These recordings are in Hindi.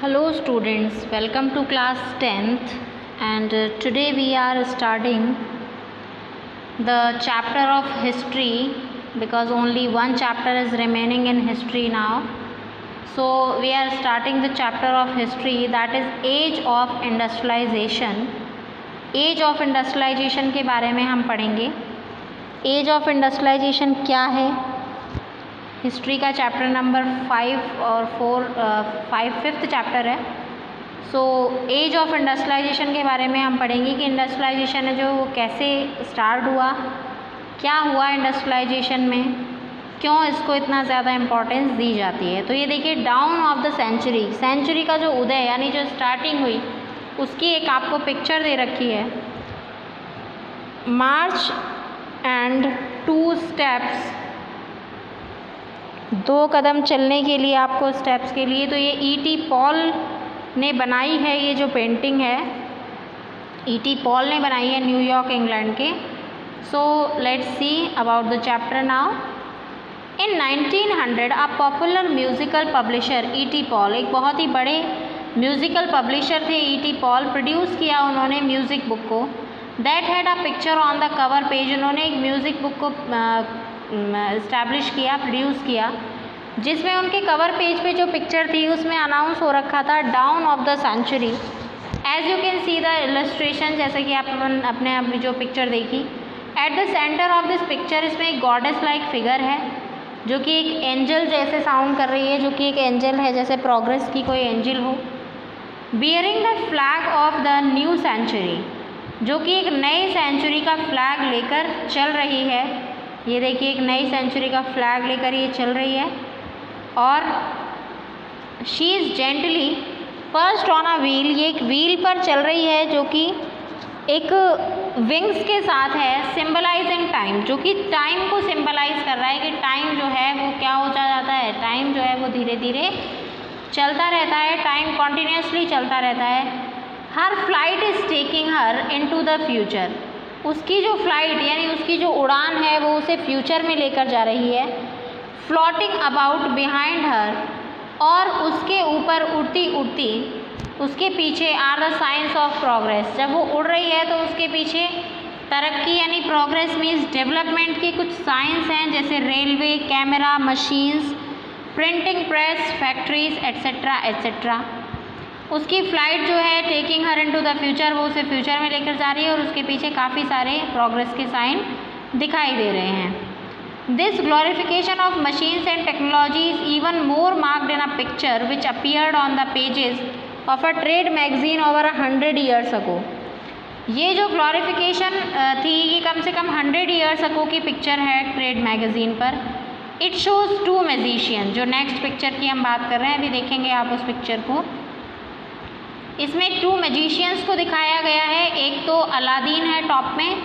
Hello students, welcome to class 10th and today we are starting the chapter of history because only one chapter is remaining in history now. So we are starting the chapter of history, that is age of industrialization. Age of industrialization के बारे में हम पढ़ेंगे. Age of industrialization क्या है? हिस्ट्री का चैप्टर नंबर 5 और 5th चैप्टर है. सो एज ऑफ इंडस्ट्रियलाइजेशन के बारे में हम पढ़ेंगे कि इंडस्ट्रियलाइजेशन है जो वो कैसे स्टार्ट हुआ, क्या हुआ इंडस्ट्रियलाइजेशन में, क्यों इसको इतना ज़्यादा इम्पोर्टेंस दी जाती है. तो ये देखिए, डाउन ऑफ द सेंचुरी का जो उदय यानी जो स्टार्टिंग हुई उसकी एक आपको पिक्चर दे रखी है. मार्च एंड 2 स्टेप्स, 2 कदम चलने के लिए आपको स्टेप्स के लिए. तो ये E.T. पॉल ने बनाई है, ये जो पेंटिंग है E.T. पॉल ने बनाई है न्यूयॉर्क इंग्लैंड के. So let's see about the chapter now. In 1900 a popular musical publisher E.T. Paul, एक बहुत ही बड़े म्यूज़िकल पब्लिशर थे E.T. पॉल. प्रोड्यूस किया उन्होंने म्यूज़िक बुक को. That had a picture on the cover page, उन्होंने एक म्यूज़िक बुक को इस्टेब्लिश किया, प्रोड्यूस किया, जिसमें उनके कवर पेज पे जो पिक्चर थी उसमें अनाउंस हो रखा था dawn of the century. As you can see the illustration, जैसे कि आप अपने आप जो पिक्चर देखी. At the centre of this picture, इसमें एक गॉडेस लाइक फिगर है जो कि एक एंजल जैसे साउंड कर रही है, जो कि एक एंजल है, जैसे प्रोग्रेस की कोई एंजल हो. Bearing the flag of the new century, जो कि एक नई सेंचुरी का फ्लैग लेकर चल रही है. ये देखिए, एक नई सेंचुरी का फ्लैग लेकर ये चल रही है. और she is gently perched on a wheel, ये एक व्हील पर चल रही है जो कि एक विंग्स के साथ है. सिंबलाइजिंग टाइम, जो कि टाइम को सिंबलाइज कर रहा है कि टाइम जो है वो क्या होता जाता है, टाइम जो है वो धीरे धीरे चलता रहता है, टाइम कॉन्टीन्यूसली चलता रहता है. हर flight is taking her into the future, उसकी जो फ्लाइट यानी उसकी जो उड़ान है वो उसे फ्यूचर में लेकर जा रही है. फ्लोटिंग अबाउट बिहाइंड हर, और उसके ऊपर उड़ती उड़ती उसके पीछे are the signs of progress. जब वो उड़ रही है तो उसके पीछे तरक्की यानी प्रोग्रेस मीन्स डेवलपमेंट की कुछ साइंस हैं, जैसे railway, camera, machines, printing press, factories etcetera etcetera. उसकी फ़्लाइट जो है taking her into the future, वो उसे फ्यूचर में लेकर जा रही है और उसके पीछे काफ़ी सारे प्रोग्रेस के साइन दिखाई दे रहे हैं. This glorification of machines and technology is even more marked in a picture which appeared on the pages of a trade magazine over 100 years ago. ये जो ग्लोरिफिकेशन थी ये कम से कम 100 ईयर्स अगो की पिक्चर है ट्रेड मैगजीन पर. इट शोज़ 2 मैजिशियन, जो नेक्स्ट पिक्चर की हम बात कर रहे हैं, अभी देखेंगे आप उस पिक्चर को. इसमें 2 मैजिशियंस को दिखाया गया है. एक तो अलादीन है टॉप में,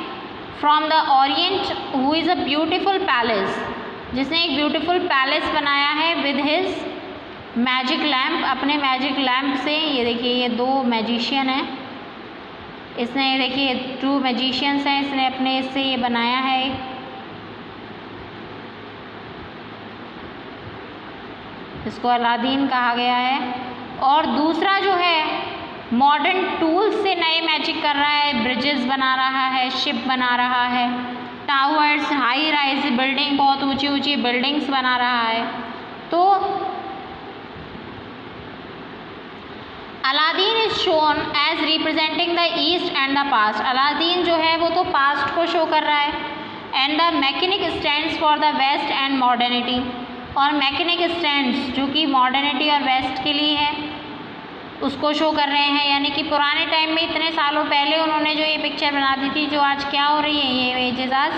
from the Orient, who is a beautiful palace, जिसने एक ब्यूटिफुल पैलेस बनाया है विद हिज मैजिक लैम्प, अपने मैजिक लैम्प से. ये देखिए, ये 2 मैजिशियन हैं. इसने देखिए 2 मैजिशियंस हैं, इसने अपने इससे ये बनाया है. इसको अलादीन कहा गया है. और दूसरा जो है मॉडर्न टूल्स से नए मैजिक कर रहा है, ब्रिजेस बना रहा है, शिप बना रहा है, टावर्स, हाई राइज बिल्डिंग, बहुत ऊंची ऊंची बिल्डिंग्स बना रहा है. तो Aladdin is shown as representing the East and the past. Aladdin जो है वो तो पास्ट को शो कर रहा है. And the mechanic stands for the West and modernity, और मैकेनिक स्टैंड्स जो कि मॉडर्निटी और वेस्ट के लिए है उसको शो कर रहे हैं. यानी कि पुराने टाइम में इतने सालों पहले उन्होंने जो ये पिक्चर बना दी थी, जो आज क्या हो रही है, ये इमेजेस आज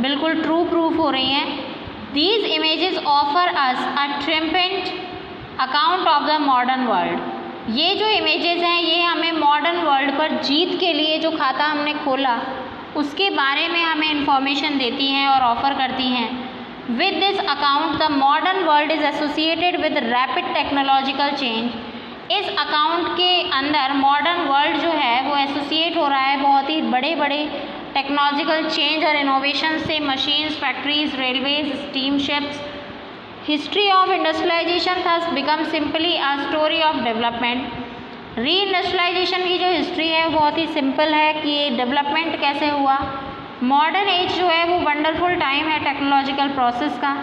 बिल्कुल ट्रू प्रूफ हो रही हैं. These images offer us a triumphant account of the modern world. ये जो इमेजेस हैं ये हमें मॉडर्न वर्ल्ड पर जीत के लिए जो खाता हमने खोला उसके बारे में हमें इंफॉर्मेशन देती हैं और ऑफ़र करती हैं. With this account the modern world is associated with rapid technological change. इस अकाउंट के अंदर मॉडर्न वर्ल्ड जो है वो एसोसिएट हो रहा है बहुत ही बड़े बड़े टेक्नोलॉजिकल चेंज और इनोवेशन से. Machines, factories, railways, steam ships, history of industrialisation thus become simply a story of development. री इंडस्ट्रियलाइजेशन की जो हिस्ट्री है वो बहुत ही सिंपल है कि डेवलपमेंट कैसे हुआ। मॉडर्न एज जो है वो वंडरफुल टाइम है टेक्नोलॉजिकल प्रोसेस का।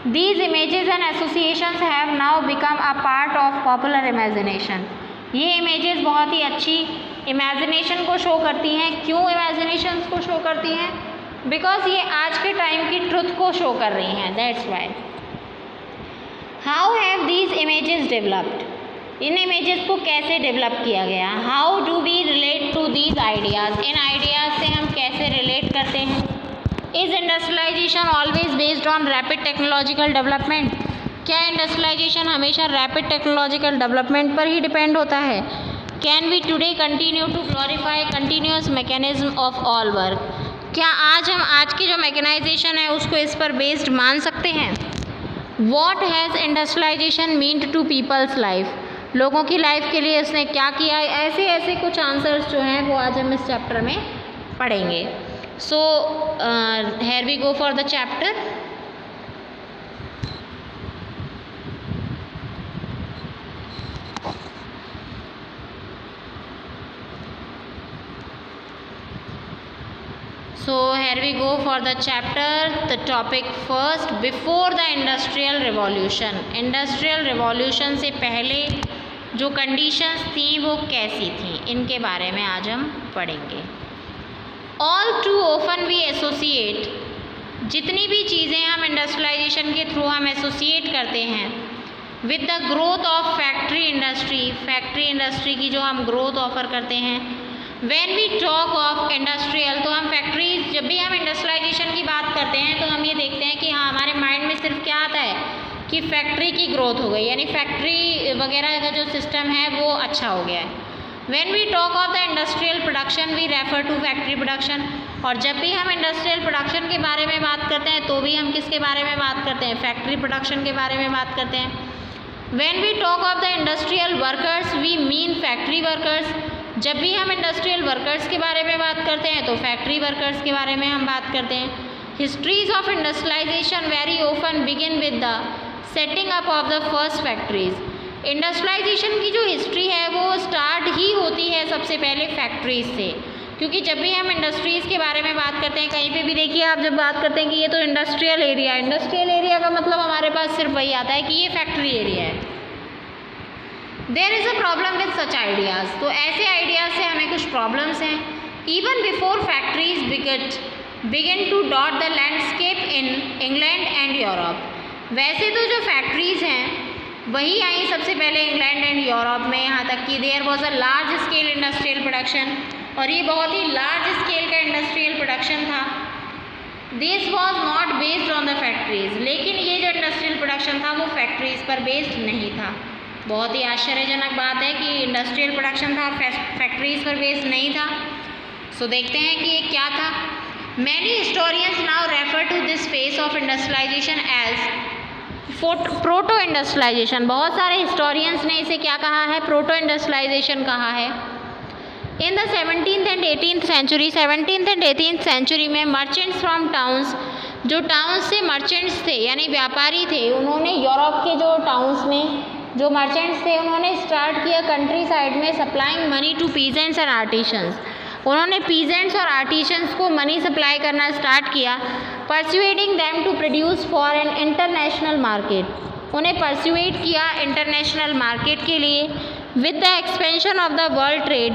These images and associations have now become a part of popular imagination। ये images बहुत ही अच्छी imagination को शो करती हैं। क्यों imagination को शो करती हैं? Because ये आज के टाइम की truth को शो कर रही हैं, that's why। How have these images developed? In images को कैसे develop किया गया? How do we relate to these ideas? In ideas से हम कैसे relate करते हैं? Is industrialization always based on rapid technological development? क्या इंडस्ट्रियलाइजेशन हमेशा रैपिड टेक्नोलॉजिकल डेवलपमेंट पर ही डिपेंड होता है? Can we today continue to glorify continuous mechanism of all work? क्या हम आज की जो मैकेनाइजेशन है उसको इस पर बेस्ड मान सकते हैं? What has industrialisation meant to people's life? लोगों की लाइफ के लिए इसने क्या किया? ऐसे कुछ आंसर्स जो हैं वो आज हम इस चैप्टर में पढ़ेंगे। So here we go for the chapter। So here we go for the chapter। The topic first, before the industrial revolution। Industrial revolution से पहले जो कंडीशंस थी वो कैसी थी, इनके बारे में आज हम पढ़ेंगे। All too often we associate, जितनी भी चीज़ें हम इंडस्ट्रियलाइजेशन के थ्रू हम एसोसिएट करते हैं with the growth of factory industry, factory industry की जो हम ग्रोथ ऑफर करते हैं। When we talk of industrial, तो हम फैक्ट्रीज, जब भी हम इंडस्ट्रियलाइजेशन की बात करते हैं तो हम ये देखते हैं कि हाँ हमारे माइंड में सिर्फ क्या आता है कि फैक्ट्री की ग्रोथ हो गई, यानी फैक्ट्री वगैरह का जो सिस्टम है वो अच्छा हो गया है। When we talk of the industrial production, we refer to factory production। और जब भी हम इंडस्ट्रियल प्रोडक्शन के बारे में बात करते हैं तो भी हम किसके बारे में बात करते हैं? फैक्ट्री प्रोडक्शन के बारे में बात करते हैं। When we talk of the industrial workers, we mean factory workers। जब भी हम इंडस्ट्रियल वर्कर्स के बारे में बात करते हैं तो फैक्ट्री वर्कर्स के बारे में हम बात करते हैं। Histories of industrialisation very often begin with the setting up of the first factories. Industrialisation की जो हिस्ट्री है वो स्टार्ट ही होती है सबसे पहले फैक्ट्रीज से, क्योंकि जब भी हम इंडस्ट्रीज़ के बारे में बात करते हैं, कहीं पे भी देखिए आप जब बात करते हैं कि ये तो इंडस्ट्रियल एरिया है, इंडस्ट्रियल एरिया का मतलब हमारे पास सिर्फ वही आता है कि ये फैक्ट्री एरिया है। There is a problem with such ideas, तो ऐसे आइडियाज़ से हमें कुछ प्रॉब्लम्स हैं। Even before factories begin to dot the landscape in England and Europe. वैसे तो जो फैक्ट्रीज़ हैं वही आई सबसे पहले इंग्लैंड एंड यूरोप में, यहाँ तक कि there was a large scale industrial production, और ये बहुत ही लार्ज स्केल का इंडस्ट्रियल प्रोडक्शन था। This was not based on the factories, लेकिन ये जो इंडस्ट्रियल प्रोडक्शन था वो फैक्ट्रीज पर बेस्ड नहीं था। बहुत ही आश्चर्यजनक बात है कि इंडस्ट्रियल प्रोडक्शन था, फैक्ट्रीज पर बेस्ड नहीं था। सो देखते हैं कि ये क्या था। Many historians now refer to this phase of industrialisation as proto industrialisation. बहुत सारे हिस्टोरियंस ने इसे क्या कहा है? प्रोटो इंडस्ट्रियलाइजेशन कहा है। In the 17th and 18th century, 17th and 18th century में मर्चेंट्स फ्रॉम टाउन्स, जो टाउन्स से मर्चेंट्स थे यानी व्यापारी थे, उन्होंने यूरोप के जो टाउन्स में जो मर्चेंट्स थे उन्होंने स्टार्ट किया कंट्री साइड में supplying money to peasants and artisans. उन्होंने पीजेंट्स और आर्टिशंस को मनी सप्लाई करना स्टार्ट किया, persuading them to produce for an international market. उन्हें परस्यूएड किया इंटरनेशनल मार्केट के लिए। With the expansion of the world trade,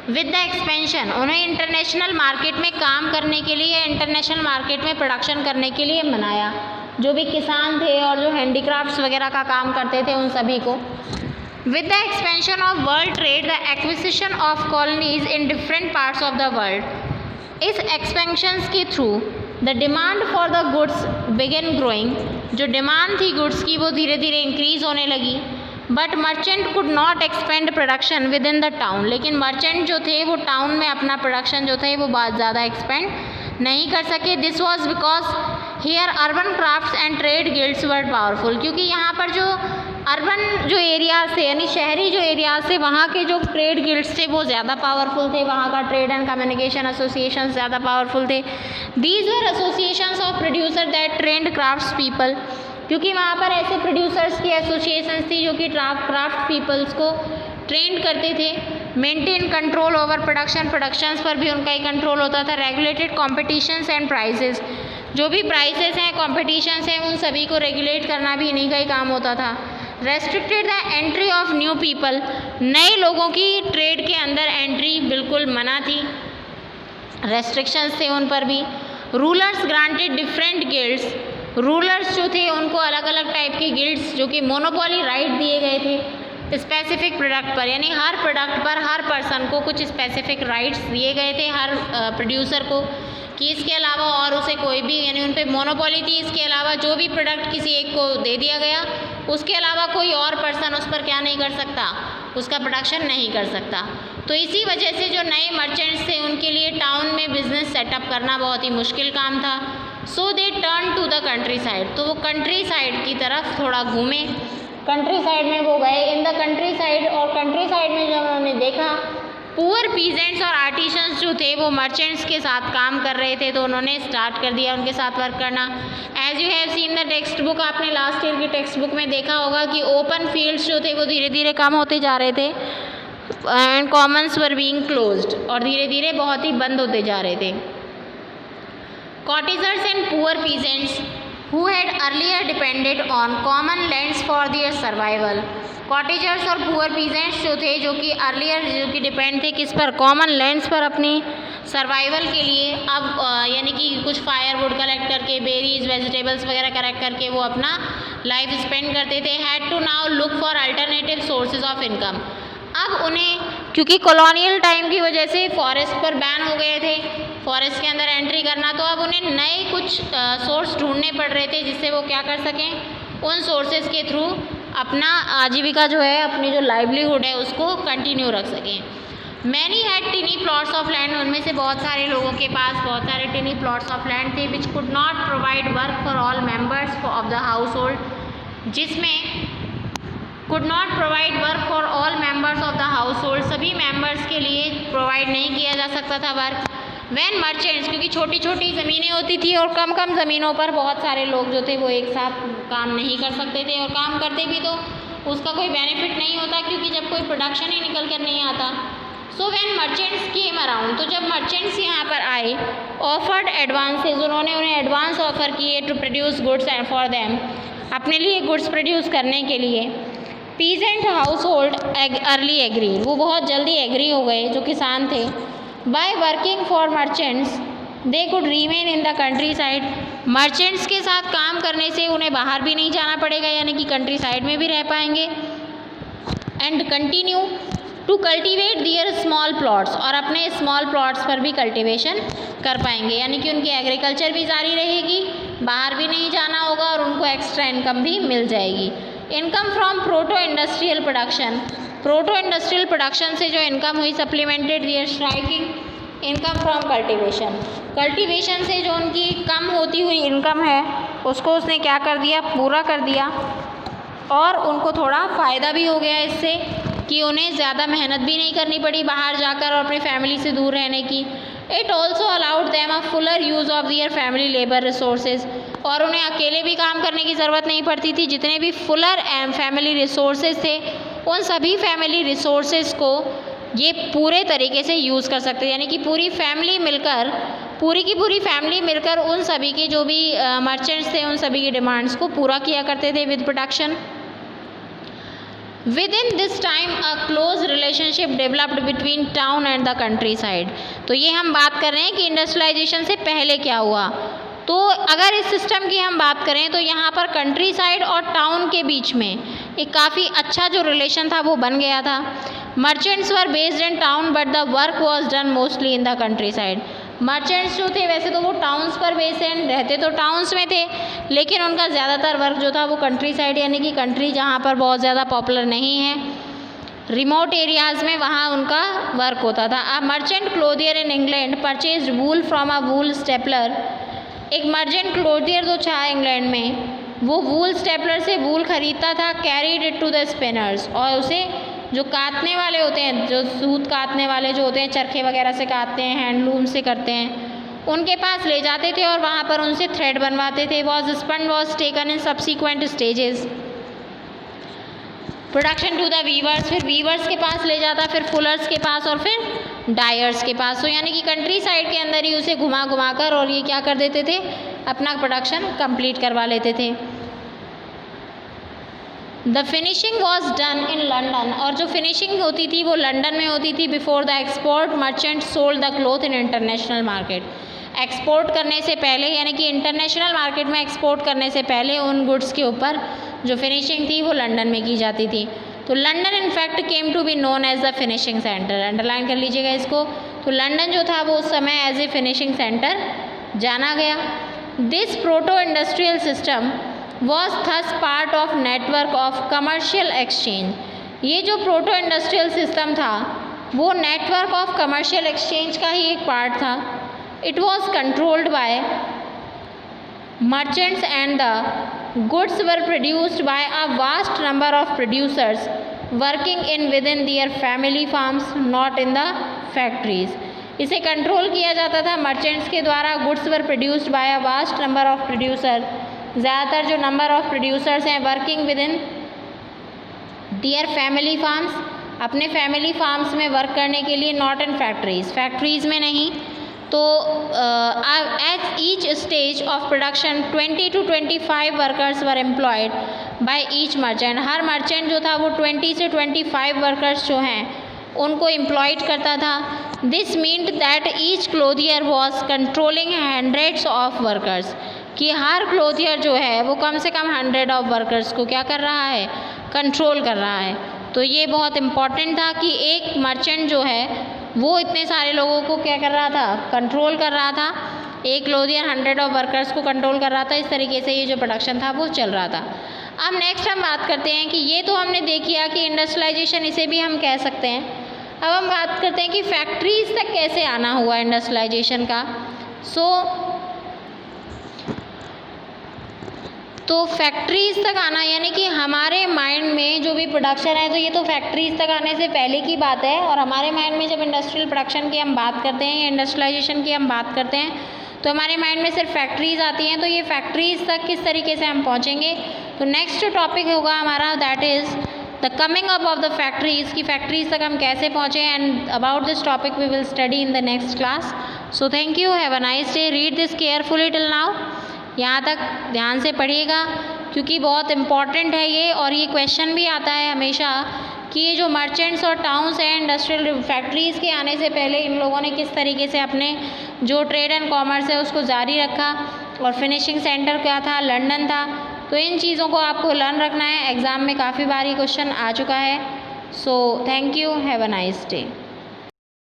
with the expansion, उन्हें इंटरनेशनल मार्केट में काम करने के लिए, इंटरनेशनल मार्केट में प्रोडक्शन करने के लिए मनाया। जो भी किसान थे और जो हैंडीक्राफ्ट्स वगैरह का काम करते थे उन सभी को। With the expansion of world trade, the acquisition of colonies in different parts of the world, इस expansions के through the demand for the goods began growing, जो डिमांड थी गुड्स की वो धीरे धीरे इंक्रीज होने लगी। But merchant could not expand production with in the town, लेकिन मर्चेंट जो थे वो टाउन में अपना प्रोडक्शन जो थे वो बहुत ज़्यादा एक्सपेंड नहीं कर सके। This was because here urban crafts and trade guilds were powerful, क्योंकि यहाँ पर जो अर्बन जो एरियाज थे यानी शहरी जो एरियाज थे वहाँ के जो ट्रेड गिल्ड्स थे वो ज़्यादा पावरफुल थे, वहाँ का ट्रेड एंड कम्युनिकेशन एसोसिएशन ज़्यादा पावरफुल थे। These were associations of producer that trend crafts people, क्योंकि वहाँ पर ऐसे प्रोड्यूसर्स की एसोसिएशंस थी जो कि क्राफ्ट पीपल्स को ट्रेंड करते थे। मेंटेन कंट्रोल ओवर प्रोडक्शंस पर भी उनका ही कंट्रोल होता था। रेगुलेटेड कॉम्पिटिशन्स एंड प्राइसेस, जो भी प्राइसेस हैं कॉम्पिटिशन्स हैं उन सभी को रेगुलेट करना भी इन्हीं का ही काम होता था। Restricted the entry of new people, नए लोगों की ट्रेड के अंदर एंट्री बिल्कुल मना थी, रेस्ट्रिक्शंस थे उन पर भी। Rulers granted different guilds, rulers जो थे उनको अलग अलग टाइप के गिल्ड्स जो कि मोनोपोली राइट दिए गए थे स्पेसिफिक प्रोडक्ट पर, यानी हर प्रोडक्ट पर हर पर्सन को कुछ स्पेसिफिक राइट्स दिए गए थे हर प्रोड्यूसर को, कि इसके अलावा और उसे कोई भी, यानी उन पे मोनोपोली थी। इसके अलावा जो भी प्रोडक्ट किसी एक को दे दिया गया उसके अलावा कोई और पर्सन उस पर क्या नहीं कर सकता, उसका प्रोडक्शन नहीं कर सकता। तो इसी वजह से जो नए मर्चेंट्स थे उनके लिए टाउन में बिजनेस सेटअप करना बहुत ही मुश्किल काम था। So they turn to the countryside, तो वो कंट्री साइड की तरफ थोड़ा घूमे, कंट्री साइड में वो गए इन द कंट्री साइड। और कंट्री साइड में जब उन्होंने देखा पुअर पीजेंट्स और आर्टिशंस जो थे वो मर्चेंट्स के साथ काम कर रहे थे, तो उन्होंने स्टार्ट कर दिया उनके साथ वर्क करना। As you have seen the text book, आपने लास्ट ईयर की टेक्स्ट बुक में देखा होगा कि ओपन फील्ड्स जो थे वो धीरे धीरे कम होते जा रहे थे and Commons were being closed, और धीरे धीरे बहुत ही बंद होते जा रहे थे। Cottagers and poor peasants who had earlier depended on common lands for their survival, कॉटेजर्स और पुअर पीजेंट्स जो थे जो कि अर्लियर जो कि डिपेंड थे किस पर, कॉमन लैंड्स पर अपनी सर्वाइवल के लिए। अब यानी कि कुछ फायरवुड कलेक्ट करके, बेरीज वेजिटेबल्स वगैरह कलेक्ट करके वो अपना लाइफ स्पेंड करते थे। Had to now look for alternative sources of income, अब उन्हें क्योंकि कॉलोनियल टाइम की वजह से फॉरेस्ट पर बैन हो गए थे, फॉरेस्ट के अंदर एंट्री करना, तो अब उन्हें नए कुछ सोर्स ढूंढने पड़ रहे थे जिससे वो क्या कर सकें, उन सोर्सेज के थ्रू अपना आजीविका जो है, अपनी जो लाइवलीहुड है उसको कंटिन्यू रख सकें। Many had टिनी plots of land, उनमें से बहुत सारे लोगों के पास बहुत सारे टिनी प्लॉट्स ऑफ लैंड थे which could not provide work for all members of the household, जिसमें could not provide work for all members of the household, सभी मेम्बर्स के लिए प्रोवाइड नहीं किया जा सकता था वर्क। वैन मर्चेंट्स, क्योंकि छोटी छोटी ज़मीनें होती थी और कम कम ज़मीनों पर बहुत सारे लोग जो थे वो एक साथ काम नहीं कर सकते थे, और काम करते भी तो उसका कोई बेनिफिट नहीं होता क्योंकि जब कोई प्रोडक्शन ही निकल कर नहीं आता। So when merchants came around, तो जब मर्चेंट्स यहाँ पर आए, ऑफर्ड एडवांसेज, उन्होंने उन्हें एडवांस ऑफ़र किए to produce goods and for them, अपने लिए गुड्स प्रोड्यूस करने के लिए। Peasant household early agree, वो बहुत जल्दी एग्री हो गए जो किसान थे। By working for merchants they could remain in the countryside, मर्चेंट्स के साथ काम करने से उन्हें बाहर भी नहीं जाना पड़ेगा, यानी कि कंट्री साइड में भी रह पाएंगे। And continue to cultivate their small plots, और अपने स्मॉल प्लॉट्स पर भी कल्टिवेशन कर पाएंगे, यानी कि उनकी एग्रीकल्चर भी जारी रहेगी, बाहर भी नहीं जाना होगा और उनको एक्स्ट्रा इनकम भी मिल जाएगी। Income from proto industrial production, proto industrial production से जो इनकम हुई, supplemented their striking income from cultivation, cultivation से जो उनकी कम होती हुई इनकम है उसको उसने क्या कर दिया, पूरा कर दिया, और उनको थोड़ा फ़ायदा भी हो गया इससे कि उन्हें ज़्यादा मेहनत भी नहीं करनी पड़ी बाहर जाकर और अपनी फैमिली से दूर रहने की। It also allowed them a fuller use of their family labour resources, और उन्हें अकेले भी काम करने की ज़रूरत नहीं पड़ती थी, जितने भी फुलर एंड फैमिली रिसोर्सेज थे उन सभी फैमिली रिसोर्सेज को ये पूरे तरीके से यूज़ कर सकते थे, यानी कि पूरी फैमिली मिलकर, पूरी की पूरी फैमिली मिलकर उन सभी के जो भी मर्चेंट्स थे उन सभी की डिमांड्स को पूरा किया करते थे with production. Within this time a close relationship developed between town and the countryside, तो ये हम बात कर रहे हैं कि इंडस्ट्रियलाइजेशन से पहले क्या हुआ। तो अगर इस सिस्टम की हम बात करें तो यहाँ पर कंट्री साइड और टाउन के बीच में एक काफ़ी अच्छा जो रिलेशन था वो बन गया था। Merchants were based in town but the work was done mostly in the countryside, merchants जो थे वैसे तो वो टाउन्स पर बेस्ड हैं, रहते तो टाउन्स में थे, लेकिन उनका ज़्यादातर वर्क जो था वो कंट्री साइड, यानी कि कंट्री जहाँ पर बहुत ज़्यादा पॉपुलर नहीं है, रिमोट एरियाज़ में, वहाँ उनका वर्क होता था। A merchant clothier in England purchase wool from a wool stapler, एक मर्चेंट क्लोथियर जो था इंग्लैंड में, वो वूल स्टेपलर से वूल खरीदता था, carried it to the spinners, और उसे जो काटने वाले होते हैं, जो सूत काटने वाले जो होते हैं, चरखे वगैरह से काटते हैं, हैंडलूम से करते हैं, उनके पास ले जाते थे और वहाँ पर उनसे थ्रेड बनवाते थे। Spun was taken in subsequent stages. Production to the weavers, फिर वीवर्स के पास ले जाता, फिर फुलर्स के पास और फिर डायर्स के पास। तो यानी कि कंट्री साइड के अंदर ही उसे घुमा घुमा कर और ये क्या कर देते थे, अपना प्रोडक्शन कंप्लीट करवा लेते थे। The finishing was done in London, और जो फिनिशिंग होती थी वो लंदन में होती थी। Before the export merchant sold the cloth in international market, export करने से पहले, यानी कि इंटरनेशनल मार्केट में एक्सपोर्ट करने से पहले उन गुड्स के ऊपर जो फिनिशिंग थी वो लंदन में की जाती थी। तो London in fact came to be known as the finishing centre, underline कर लीजिएगा इसको। तो लंदन जो था वो उस समय एज ए फिनिशिंग सेंटर जाना गया। This proto industrial system was thus part of network of commercial exchange, ये जो प्रोटो इंडस्ट्रियल सिस्टम था वो नेटवर्क ऑफ कमर्शियल एक्सचेंज का ही एक पार्ट था। It was controlled by merchants and the goods were produced by a vast number of producers working in within their family farms, not in the factories. इसे कंट्रोल किया जाता था मर्चेंट्स के द्वारा। Goods were produced by a vast number of producer, ज़्यादातर जो नंबर ऑफ प्रोड्यूसर्स हैं working within their family farms, अपने फैमिली फार्म्स में वर्क करने के लिए, नॉट इन फैक्ट्रीज, फैक्ट्रीज में नहीं। तो at each stage of production 20 to 25 workers were employed by each merchant, her merchant जो था वो 20 से 25 वर्कर्स जो हैं उनको एम्प्लॉयड करता था। This meant that each clothier was controlling hundreds of workers, कि हर क्लोथियर जो है वो कम से कम 100 ऑफ वर्कर्स को क्या कर रहा है, कंट्रोल कर रहा है। तो ये बहुत इम्पॉर्टेंट था कि एक मर्चेंट जो है वो इतने सारे लोगों को क्या कर रहा था, कंट्रोल कर रहा था। एक क्लोथियर 100 ऑफ वर्कर्स को कंट्रोल कर रहा था। इस तरीके से ये जो प्रोडक्शन था वो चल रहा था। अब नेक्स्ट हम बात करते हैं कि ये तो हमने देख लिया कि इंडस्ट्रियलाइजेशन इसे भी हम कह सकते हैं। अब हम बात करते हैं कि फैक्ट्रीज तक कैसे आना हुआ इंडस्ट्रियलाइजेशन का। तो फैक्ट्रीज तक आना यानी कि हमारे माइंड में जो भी प्रोडक्शन है, तो ये तो फैक्ट्रीज तक आने से पहले की बात है। और हमारे माइंड में जब इंडस्ट्रियल प्रोडक्शन की हम बात करते हैं या इंडस्ट्रियलाइजेशन की हम बात करते हैं तो हमारे माइंड में सिर्फ फैक्ट्रीज आती हैं। तो ये फैक्ट्रीज तक किस तरीके से हम पहुँचेंगे, तो नेक्स्ट टॉपिक होगा हमारा that is the coming up of the factories, की फैक्ट्रीज तक हम कैसे पहुँचें। And about this topic we will study in the next class. So thank you, have a nice day, read this carefully till now. यहाँ तक ध्यान से पढ़िएगा क्योंकि बहुत इम्पॉर्टेंट है ये, और ये क्वेश्चन भी आता है हमेशा कि ये जो मर्चेंट्स और टाउन्स हैं, इंडस्ट्रियल फैक्ट्रीज़ के आने से पहले इन लोगों ने किस तरीके से अपने जो ट्रेड एंड कॉमर्स है उसको जारी रखा, और फिनिशिंग सेंटर क्या था, लंदन था। तो इन चीज़ों को आपको लर्न रखना है, एग्ज़ाम में काफ़ी बार ये क्वेश्चन आ चुका है। सो thank you, have a nice day.